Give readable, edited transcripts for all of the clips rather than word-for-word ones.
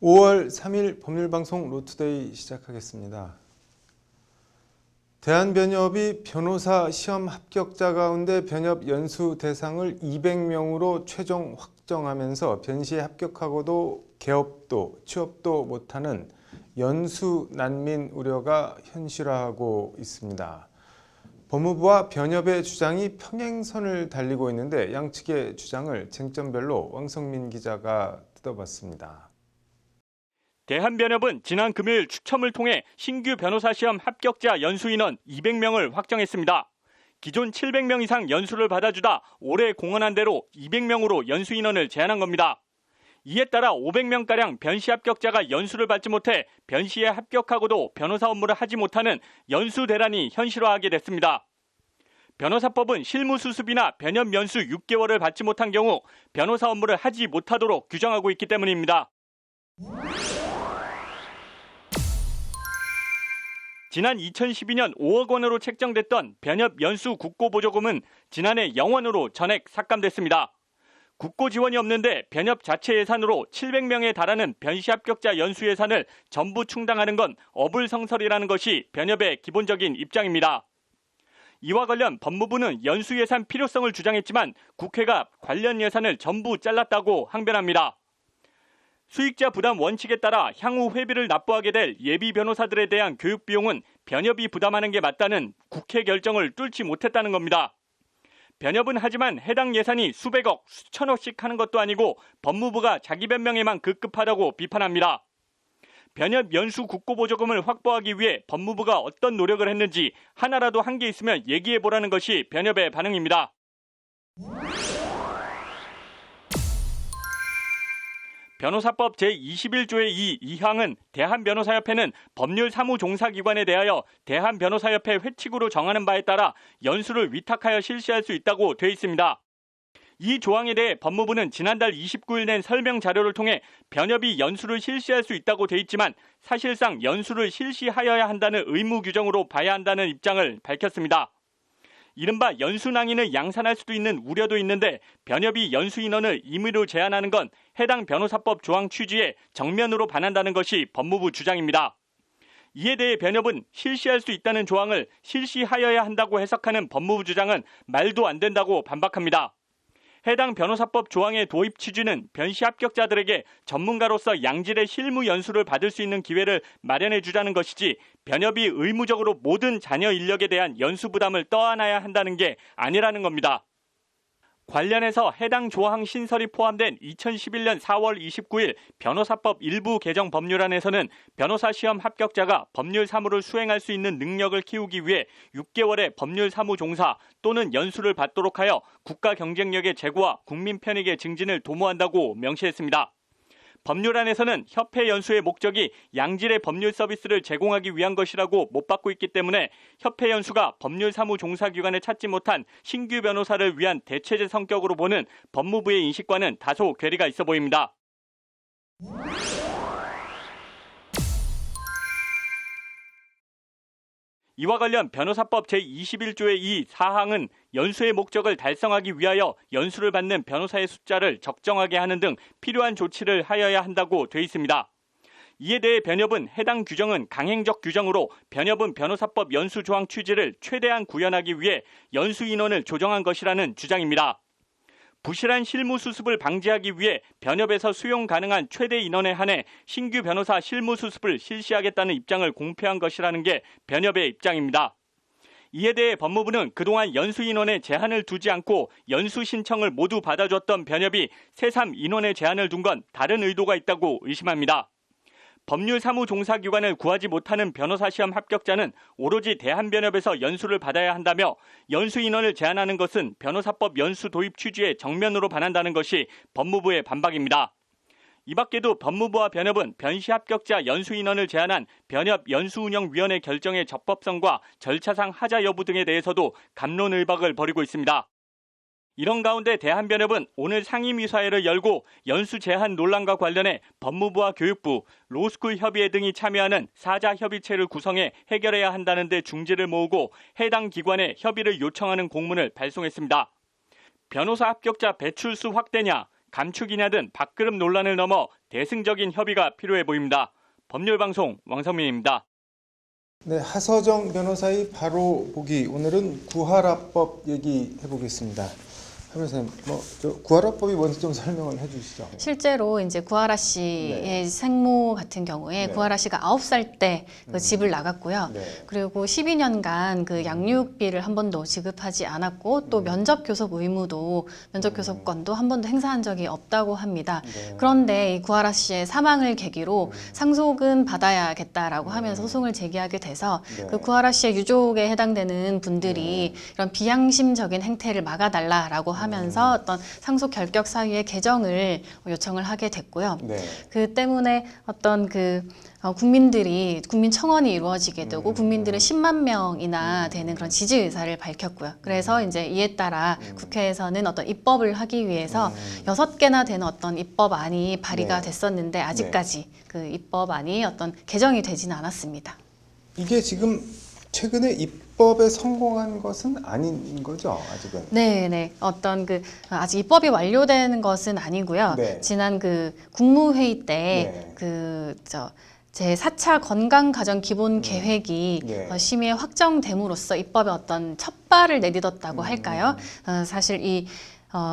5월 3일 법률방송 로투데이 시작하겠습니다. 대한변협이 변호사 시험 합격자 가운데 변협 연수 대상을 200명으로 최종 확정하면서 변시에 합격하고도 개업도 취업도 못하는 연수 난민 우려가 현실화하고 있습니다. 법무부와 변협의 주장이 평행선을 달리고 있는데 양측의 주장을 쟁점별로 왕성민 기자가 뜯어봤습니다. 대한변협은 지난 금요일 추첨을 통해 신규 변호사 시험 합격자 연수 인원 200명을 확정했습니다. 기존 700명 이상 연수를 받아주다 올해 공언한 대로 200명으로 연수 인원을 제한한 겁니다. 이에 따라 500명가량 변시 합격자가 연수를 받지 못해 변시에 합격하고도 변호사 업무를 하지 못하는 연수 대란이 현실화하게 됐습니다. 변호사법은 실무수습이나 변협 연수 6개월을 받지 못한 경우 변호사 업무를 하지 못하도록 규정하고 있기 때문입니다. 지난 2012년 5억 원으로 책정됐던 변협 연수 국고보조금은 지난해 0원으로 전액 삭감됐습니다. 국고 지원이 없는데 변협 자체 예산으로 700명에 달하는 변시 합격자 연수 예산을 전부 충당하는 건 어불성설이라는 것이 변협의 기본적인 입장입니다. 이와 관련 법무부는 연수 예산 필요성을 주장했지만 국회가 관련 예산을 전부 잘랐다고 항변합니다. 수익자 부담 원칙에 따라 향후 회비를 납부하게 될 예비 변호사들에 대한 교육 비용은 변협이 부담하는 게 맞다는 국회 결정을 뚫지 못했다는 겁니다. 변협은 하지만 해당 예산이 수백억, 수천억씩 하는 것도 아니고 법무부가 자기 변명에만 급급하다고 비판합니다. 변협 연수 국고보조금을 확보하기 위해 법무부가 어떤 노력을 했는지 하나라도 한 게 있으면 얘기해보라는 것이 변협의 반응입니다. 변호사법 제21조의 2항은 대한변호사협회는 법률사무종사기관에 대하여 대한변호사협회 회칙으로 정하는 바에 따라 연수를 위탁하여 실시할 수 있다고 되어 있습니다. 이 조항에 대해 법무부는 지난달 29일 낸 설명 자료를 통해 변협이 연수를 실시할 수 있다고 되어 있지만 사실상 연수를 실시하여야 한다는 의무 규정으로 봐야 한다는 입장을 밝혔습니다. 이른바 연수 낭인을 양산할 수도 있는 우려도 있는데 변협이 연수 인원을 임의로 제한하는 건 해당 변호사법 조항 취지에 정면으로 반한다는 것이 법무부 주장입니다. 이에 대해 변협은 실시할 수 있다는 조항을 실시하여야 한다고 해석하는 법무부 주장은 말도 안 된다고 반박합니다. 해당 변호사법 조항의 도입 취지는 변시 합격자들에게 전문가로서 양질의 실무 연수를 받을 수 있는 기회를 마련해 주자는 것이지 변협이 의무적으로 모든 자녀 인력에 대한 연수 부담을 떠안아야 한다는 게 아니라는 겁니다. 관련해서 해당 조항 신설이 포함된 2011년 4월 29일 변호사법 일부 개정 법률안에서는 변호사 시험 합격자가 법률 사무를 수행할 수 있는 능력을 키우기 위해 6개월의 법률 사무 종사 또는 연수를 받도록 하여 국가 경쟁력의 제고와 국민 편익의 증진을 도모한다고 명시했습니다. 법률안에서는 협회 연수의 목적이 양질의 법률 서비스를 제공하기 위한 것이라고 못 받고 있기 때문에 협회 연수가 법률사무종사기관에 찾지 못한 신규 변호사를 위한 대체제 성격으로 보는 법무부의 인식과는 다소 괴리가 있어 보입니다. 이와 관련 변호사법 제21조의 4항은 연수의 목적을 달성하기 위하여 연수를 받는 변호사의 숫자를 적정하게 하는 등 필요한 조치를 하여야 한다고 돼 있습니다. 이에 대해 변협은 해당 규정은 강행적 규정으로 변협은 변호사법 연수 조항 취지를 최대한 구현하기 위해 연수 인원을 조정한 것이라는 주장입니다. 부실한 실무 수습을 방지하기 위해 변협에서 수용 가능한 최대 인원에 한해 신규 변호사 실무 수습을 실시하겠다는 입장을 공표한 것이라는 게 변협의 입장입니다. 이에 대해 법무부는 그동안 연수 인원에 제한을 두지 않고 연수 신청을 모두 받아줬던 변협이 새삼 인원에 제한을 둔 건 다른 의도가 있다고 의심합니다. 법률사무종사기관을 구하지 못하는 변호사 시험 합격자는 오로지 대한변협에서 연수를 받아야 한다며 연수 인원을 제한하는 것은 변호사법 연수 도입 취지에 정면으로 반한다는 것이 법무부의 반박입니다. 이 밖에도 법무부와 변협은 변시 합격자 연수 인원을 제한한 변협 연수운영위원회 결정의 적법성과 절차상 하자 여부 등에 대해서도 갑론을박을 벌이고 있습니다. 이런 가운데 대한변협은 오늘 상임위사회를 열고 연수 제한 논란과 관련해 법무부와 교육부, 로스쿨 협의회 등이 참여하는 사자협의체를 구성해 해결해야 한다는 데 중지를 모으고 해당 기관에 협의를 요청하는 공문을 발송했습니다. 변호사 합격자 배출수 확대냐, 감축이냐 등 밥그릇 논란을 넘어 대승적인 협의가 필요해 보입니다. 법률방송 왕성민입니다. 네, 하서정 변호사의 바로 보기. 오늘은 구하라법 얘기해 보겠습니다. 변호사님, 구하라법이 뭔지 좀 설명을 해주시죠. 실제로 이제 구하라 씨의 생모 같은 경우에 구하라 씨가 9살 때 그 집을 나갔고요. 그리고 12년간 그 양육비를 한 번도 지급하지 않았고 또 면접 교섭 의무도 면접 교섭권도 한 번도 행사한 적이 없다고 합니다. 그런데 이 구하라 씨의 사망을 계기로 상속은 받아야겠다라고 하면서 소송을 제기하게 돼서 그 구하라 씨의 유족에 해당되는 분들이 이런 비양심적인 행태를 막아달라라고 하면서 어떤 상속 결격 사유의 개정을 요청을 하게 됐고요. 그 때문에 어떤 국민 청원이 이루어지게 되고 국민들은 10만 명이나 되는 그런 지지 의사를 밝혔고요. 그래서 이제 이에 따라 국회에서는 어떤 입법을 하기 위해서 6개나 되는 어떤 입법안이 발의가 됐었는데 아직까지 그 입법안이 어떤 개정이 되지는 않았습니다. 이게 지금 최근에 입법에 성공한 것은 아닌 거죠, 아직은? 네. 아직 입법이 완료되는 것은 아니고요. 지난 국무회의 때 제4차 건강가정기본계획이 심의에 확정됨으로써 입법에 어떤 첫 발을 내딛었다고 할까요? 사실 이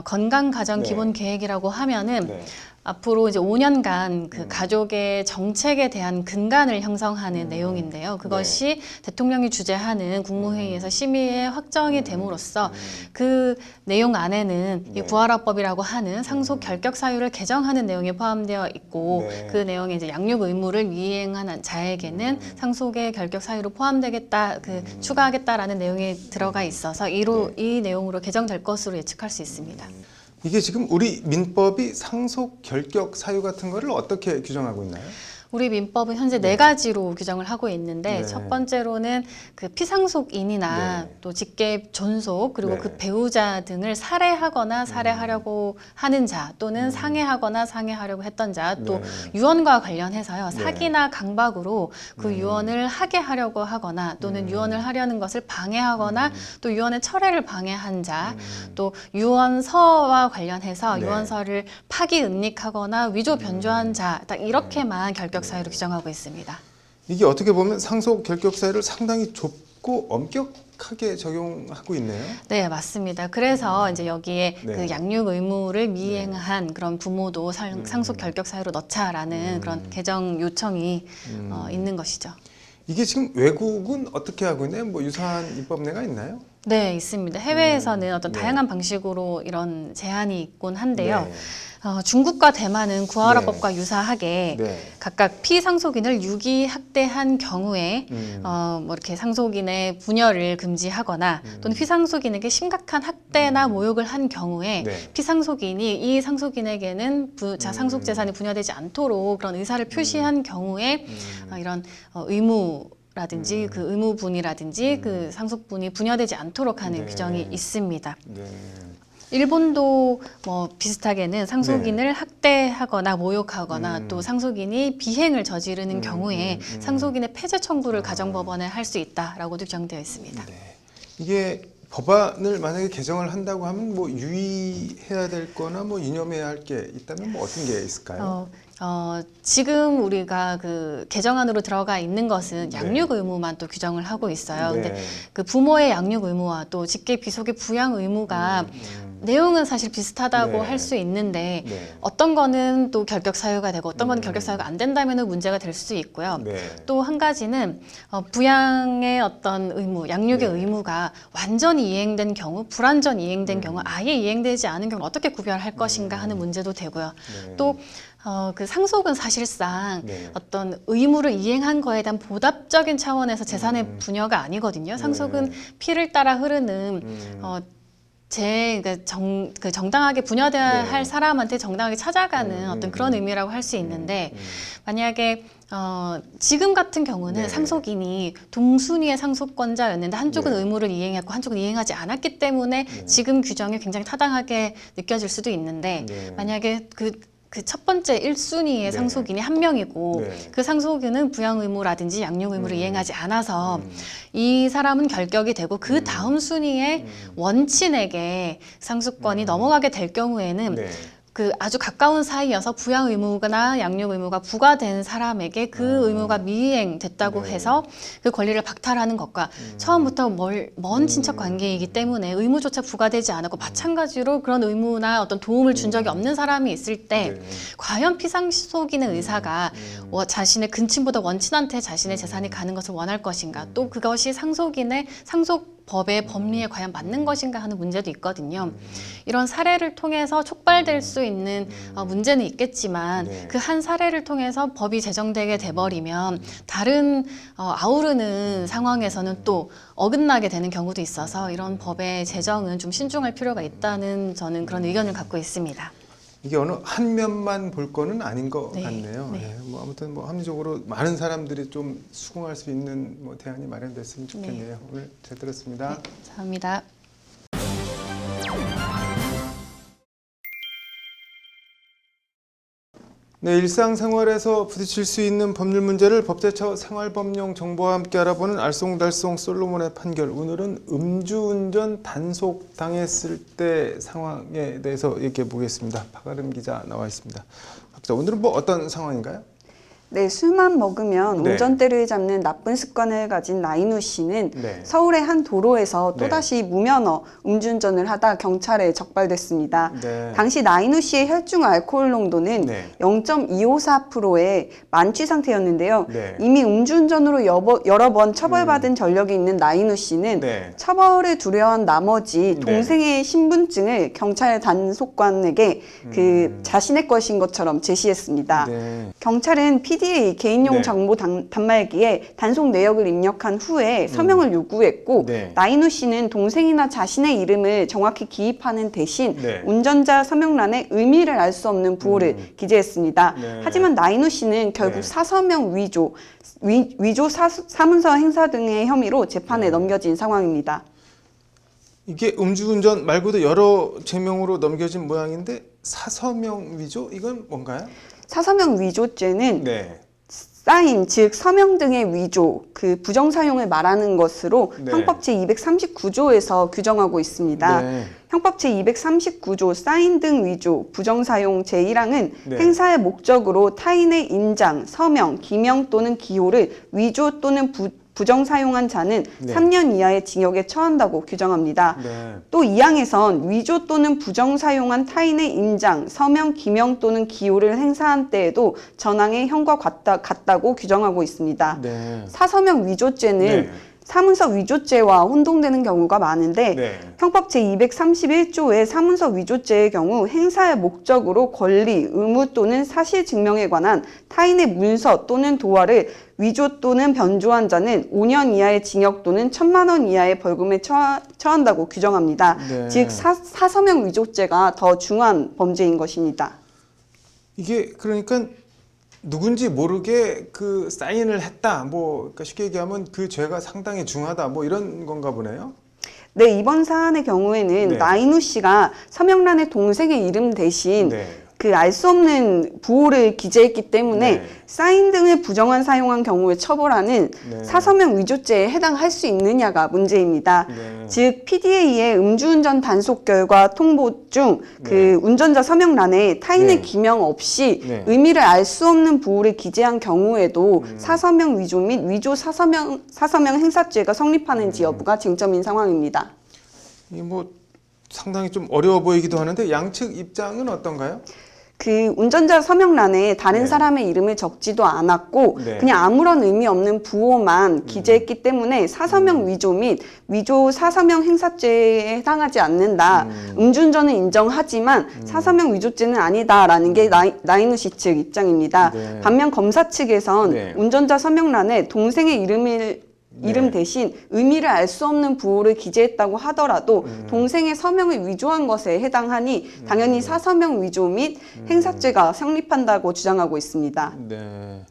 건강가정기본계획이라고 하면은 앞으로 이제 5년간 그 가족의 정책에 대한 근간을 형성하는 내용인데요. 그것이 대통령이 주재하는 국무회의에서 심의에 확정이 됨으로써 그 내용 안에는 이 구하라법이라고 하는 상속 결격 사유를 개정하는 내용이 포함되어 있고 그 내용에 이제 양육 의무를 미행한 자에게는 상속의 결격 사유로 포함되겠다, 추가하겠다라는 내용이 들어가 있어서 이 내용으로 개정될 것으로 예측할 수 있습니다. 이게 지금 우리 민법이 상속 결격 사유 같은 거를 어떻게 규정하고 있나요? 우리 민법은 현재 4가지로 규정을 하고 있는데 첫 번째로는 그 피상속인이나 또 직계 존속 그리고 그 배우자 등을 살해하거나 살해하려고 하는 자 또는 상해하거나 상해하려고 했던 자 또 유언과 관련해서요. 사기나 강박으로 그 유언을 하게 하려고 하거나 또는 유언을 하려는 것을 방해하거나 또 유언의 철회를 방해한 자 또 유언서와 관련해서 유언서를 파기 은닉하거나 위조 변조한 자 딱 이렇게만 결격 사유로 규정하고 있습니다. 이게 어떻게 보면 상속 결격 사유를 상당히 좁고 엄격하게 적용하고 있네요. 네, 맞습니다. 그래서 이제 여기에 그 양육 의무를 미행한 그런 부모도 상속 결격 사유로 넣자라는 그런 개정 요청이 있는 것이죠. 이게 지금 외국은 어떻게 하고 있나요? 뭐 유사한 입법례가 있나요? 네, 있습니다. 해외에서는 어떤 다양한 방식으로 이런 제한이 있곤 한데요. 중국과 대만은 구하라법과 유사하게 각각 피상속인을 유기학대한 경우에 이렇게 상속인의 분열을 금지하거나 또는 피상속인에게 심각한 학대나 모욕을 한 경우에 피상속인이 이 상속인에게는 상속 재산이 분열되지 않도록 그런 의사를 표시한 경우에 이런 의무라든지 그 의무분이라든지 그 상속분이 분열되지 않도록 하는 규정이 있습니다. 일본도 비슷하게는 상속인을 학대하거나 모욕하거나 또 상속인이 비행을 저지르는 경우에 상속인의 폐쇄 청구를 가정법원에 할 수 있다라고도 규정되어 있습니다. 이게 법안을 만약에 개정을 한다고 하면 뭐 유의해야 될 거나 뭐 유념해야 할 게 있다면 뭐 어떤 게 있을까요? 지금 우리가 그 개정안으로 들어가 있는 것은 양육 의무만 또 규정을 하고 있어요. 근데 그 부모의 양육 의무와 또 직계 비속의 부양 의무가 내용은 사실 비슷하다고 할 수 있는데 어떤 거는 또 결격 사유가 되고 어떤 거는 결격 사유가 안 된다면 문제가 될 수 있고요. 또 한 가지는 부양의 어떤 의무, 양육의 의무가 완전히 이행된 경우, 불완전 이행된 경우, 아예 이행되지 않은 경우 어떻게 구별할 것인가 하는 문제도 되고요. 또 그 상속은 사실상 어떤 의무를 이행한 거에 대한 보답적인 차원에서 재산의 분여가 아니거든요. 상속은 피를 따라 흐르는 정당하게 분여돼야 할 사람한테 정당하게 찾아가는 어떤 그런 의미라고 할 수 있는데 만약에 지금 같은 경우는 상속인이 동순위의 상속권자였는데 한쪽은 의무를 이행했고 한쪽은 이행하지 않았기 때문에 지금 규정이 굉장히 타당하게 느껴질 수도 있는데 만약에 그 첫 번째 1순위의 상속인이 한 명이고 그 상속인은 부양 의무라든지 양육 의무를 이행하지 않아서 이 사람은 결격이 되고 그 다음 순위의 원친에게 상속권이 넘어가게 될 경우에는 그 아주 가까운 사이여서 부양 의무나 양육 의무가 부과된 사람에게 그 의무가 미이행됐다고 네. 해서 그 권리를 박탈하는 것과 처음부터 먼 친척 관계이기 때문에 의무조차 부과되지 않았고 마찬가지로 그런 의무나 어떤 도움을 준 적이 없는 사람이 있을 때 네. 과연 피상속인의 의사가 자신의 근친보다 원친한테 자신의 재산이 가는 것을 원할 것인가, 또 그것이 상속인의 상속법의 법리에 과연 맞는 것인가 하는 문제도 있거든요. 이런 사례를 통해서 촉발될 수 있는 문제는 있겠지만 네. 그 한 사례를 통해서 법이 제정되게 돼버리면 다른 아우르는 상황에서는 또 어긋나게 되는 경우도 있어서 이런 법의 제정은 좀 신중할 필요가 있다는 저는 그런 의견을 갖고 있습니다. 이게 어느 한 면만 볼 거는 아닌 것 네. 같네요. 네. 네. 뭐 아무튼 뭐 합리적으로 많은 사람들이 좀 수긍할 수 있는 뭐 대안이 마련됐으면 좋겠네요. 오늘 잘 들었습니다. 네, 감사합니다. 네, 일상생활에서 부딪힐 수 있는 법률 문제를 법제처 생활법령 정보와 함께 알아보는 알쏭달쏭 솔로몬의 판결. 오늘은 음주운전 단속 당했을 때 상황에 대해서 얘기해 보겠습니다. 박아름 기자 나와 있습니다. 박자, 오늘은 뭐 어떤 상황인가요? 네, 술만 먹으면 네. 운전대를 잡는 나쁜 습관을 가진 나인우 씨는 네. 서울의 한 도로에서 네. 또다시 무면허 음주운전을 하다 경찰에 적발됐습니다. 네. 당시 나인우 씨의 혈중 알코올 농도는 네. 0.254%의 만취 상태였는데요. 네. 이미 음주운전으로 여러 번 처벌받은 전력이 있는 나인우 씨는 네. 처벌을 두려워한 나머지 네. 동생의 신분증을 경찰 단속관에게 그 자신의 것인 것처럼 제시했습니다. 네. 경찰은 PDA 개인용 네. 정보 단말기에 단속 내역을 입력한 후에 서명을 요구했고 네. 나인우 씨는 동생이나 자신의 이름을 정확히 기입하는 대신 네. 운전자 서명란에 의미를 알 수 없는 부호를 기재했습니다. 네. 하지만 나인우 씨는 결국 네. 사서명 위조 사문서 행사 등의 혐의로 재판에 네. 넘겨진 상황입니다. 이게 음주운전 말고도 여러 제명으로 넘겨진 모양인데 사서명 위조? 이건 뭔가요? 사서명 위조죄는 네. 사인, 즉 서명 등의 위조, 그 부정사용을 말하는 것으로 네. 형법 제239조에서 규정하고 있습니다. 네. 형법 제239조 사인 등 위조, 부정사용 제1항은 네. 행사의 목적으로 타인의 인장, 서명, 기명 또는 기호를 위조 또는 부정사용한 자는 네. 3년 이하의 징역에 처한다고 규정합니다. 네. 또 이 항에선 위조 또는 부정사용한 타인의 인장, 서명, 기명 또는 기호를 행사한 때에도 전항의 형과 같다고 규정하고 있습니다. 네. 사서명 위조죄는 네. 사문서 위조죄와 혼동되는 경우가 많은데 네. 형법 제231조의 사문서 위조죄의 경우 행사의 목적으로 권리, 의무 또는 사실 증명에 관한 타인의 문서 또는 도화를 위조 또는 변조한 자는 5년 이하의 징역 또는 1,000만 원 이하의 벌금에 처한다고 규정합니다. 네. 즉 사서명 위조죄가 더 중한 범죄인 것입니다. 이게 그러니까 누군지 모르게 그 사인을 했다. 뭐 그러니까 쉽게 얘기하면 그 죄가 상당히 중하다. 뭐 이런 건가 보네요. 네, 이번 사안의 경우에는 네. 나인우 씨가 서명란에 동생의 이름 대신 네. 그 알 수 없는 부호를 기재했기 때문에 네. 사인 등을 부정한 사용한 경우에 처벌하는 네. 사서명 위조죄에 해당할 수 있느냐가 문제입니다. 네. 즉 PDA의 음주운전 단속 결과 통보 중 그 네. 운전자 서명란에 타인의 네. 기명 없이 네. 의미를 알 수 없는 부호를 기재한 경우에도 사서명 위조 및 위조 사서명 행사죄가 성립하는지 여부가 쟁점인 상황입니다. 이 뭐 상당히 좀 어려워 보이기도 하는데 양측 입장은 어떤가요? 그 운전자 서명란에 다른 네. 사람의 이름을 적지도 않았고 네. 그냥 아무런 의미 없는 부호만 기재했기 때문에 사서명 위조 및 위조 사서명 행사죄에 해당하지 않는다. 음주운전은 인정하지만 사서명 위조죄는 아니다라는 게 나인우 씨 측 입장입니다. 네. 반면 검사 측에선 네. 운전자 서명란에 동생의 이름 네. 대신 의미를 알 수 없는 부호를 기재했다고 하더라도 동생의 서명을 위조한 것에 해당하니 당연히 사서명 위조 및 행사죄가 성립한다고 주장하고 있습니다. 네.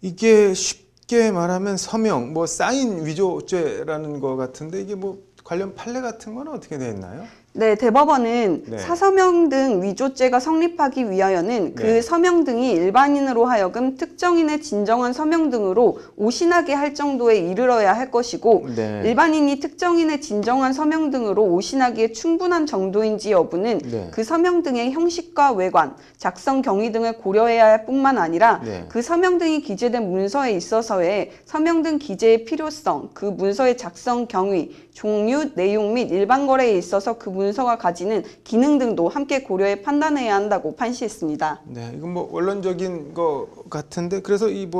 이게 쉽게 말하면 서명, 뭐 사인 위조죄라는 거 같은데 이게 뭐 관련 판례 같은 건 어떻게 돼 있나요? 네, 대법원은 네. 사서명 등 위조죄가 성립하기 위하여는 그 네. 서명 등이 일반인으로 하여금 특정인의 진정한 서명 등으로 오신하게 할 정도에 이르러야 할 것이고 네. 일반인이 특정인의 진정한 서명 등으로 오신하기에 충분한 정도인지 여부는 네. 그 서명 등의 형식과 외관, 작성 경위 등을 고려해야 할 뿐만 아니라 네. 그 서명 등이 기재된 문서에 있어서의 서명 등 기재의 필요성, 그 문서의 작성 경위, 종류, 내용 및 일반 거래에 있어서 그 문서가 가지는 기능 등도 함께 고려해 판단해야 한다고 판시했습니다. 네, 이건 뭐 원론적인 거 같은데 그래서 이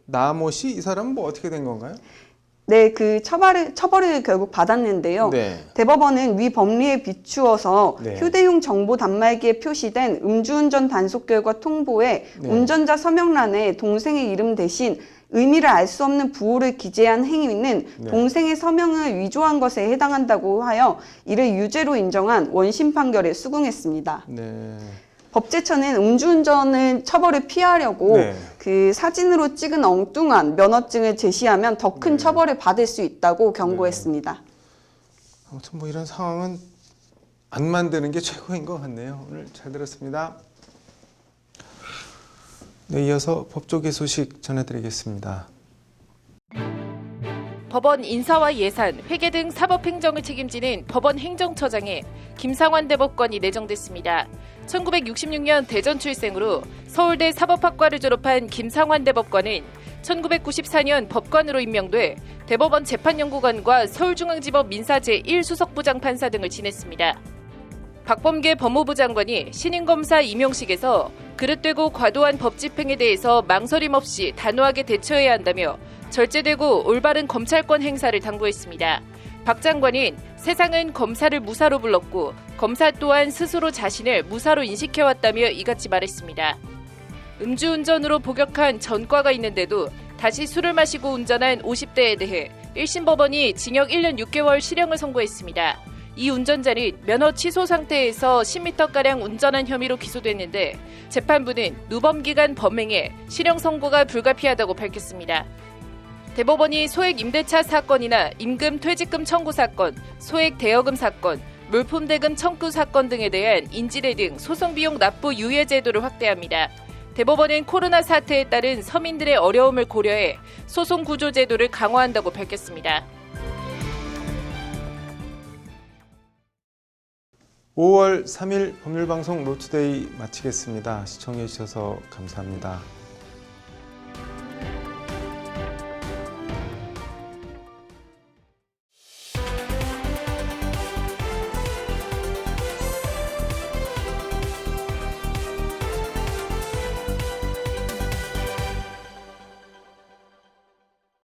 나모 씨 이 사람은 뭐 어떻게 된 건가요? 네, 그 처벌을 결국 받았는데요. 네. 대법원은 위 법리에 비추어서 네. 휴대용 정보 단말기에 표시된 음주운전 단속 결과 통보에 네. 운전자 서명란에 동생의 이름 대신 의미를 알 수 없는 부호를 기재한 행위는 네. 동생의 서명을 위조한 것에 해당한다고 하여 이를 유죄로 인정한 원심 판결에 수긍했습니다. 네. 법제처는 음주운전은 처벌을 피하려고 네. 그 사진으로 찍은 엉뚱한 면허증을 제시하면 더 큰 처벌을 받을 수 있다고 경고했습니다. 아무튼 뭐 이런 상황은 안 만드는 게 최고인 것 같네요. 오늘 잘 들었습니다. 네, 이어서 법조계 소식 전해드리겠습니다. 법원 인사와 예산, 회계 등 사법행정을 책임지는 법원 행정처장에 김상환 대법관이 내정됐습니다. 1966년 대전 출생으로 서울대 사법학과를 졸업한 김상환 대법관은 1994년 법관으로 임명돼 대법원 재판연구관과 서울중앙지법 민사 제1수석부장 판사 등을 지냈습니다. 박범계 법무부 장관이 신임검사 임용식에서 그릇되고 과도한 법 집행에 대해서 망설임 없이 단호하게 대처해야 한다며 절제되고 올바른 검찰권 행사를 당부했습니다. 박 장관은 세상은 검사를 무사로 불렀고 검사 또한 스스로 자신을 무사로 인식해왔다며 이같이 말했습니다. 음주운전으로 복역한 전과가 있는데도 다시 술을 마시고 운전한 50대에 대해 1심 법원이 징역 1년 6개월 실형을 선고했습니다. 이 운전자는 면허 취소 상태에서 10m가량 운전한 혐의로 기소됐는데 재판부는 누범기간 범행에 실형 선고가 불가피하다고 밝혔습니다. 대법원이 소액 임대차 사건이나 임금 퇴직금 청구 사건, 소액 대여금 사건, 물품 대금 청구 사건 등에 대한 인지대 등 소송비용 납부 유예 제도를 확대합니다. 대법원은 코로나 사태에 따른 서민들의 어려움을 고려해 소송 구조 제도를 강화한다고 밝혔습니다. 5월 3일 법률방송 로투데이 마치겠습니다. 시청해 주셔서 감사합니다.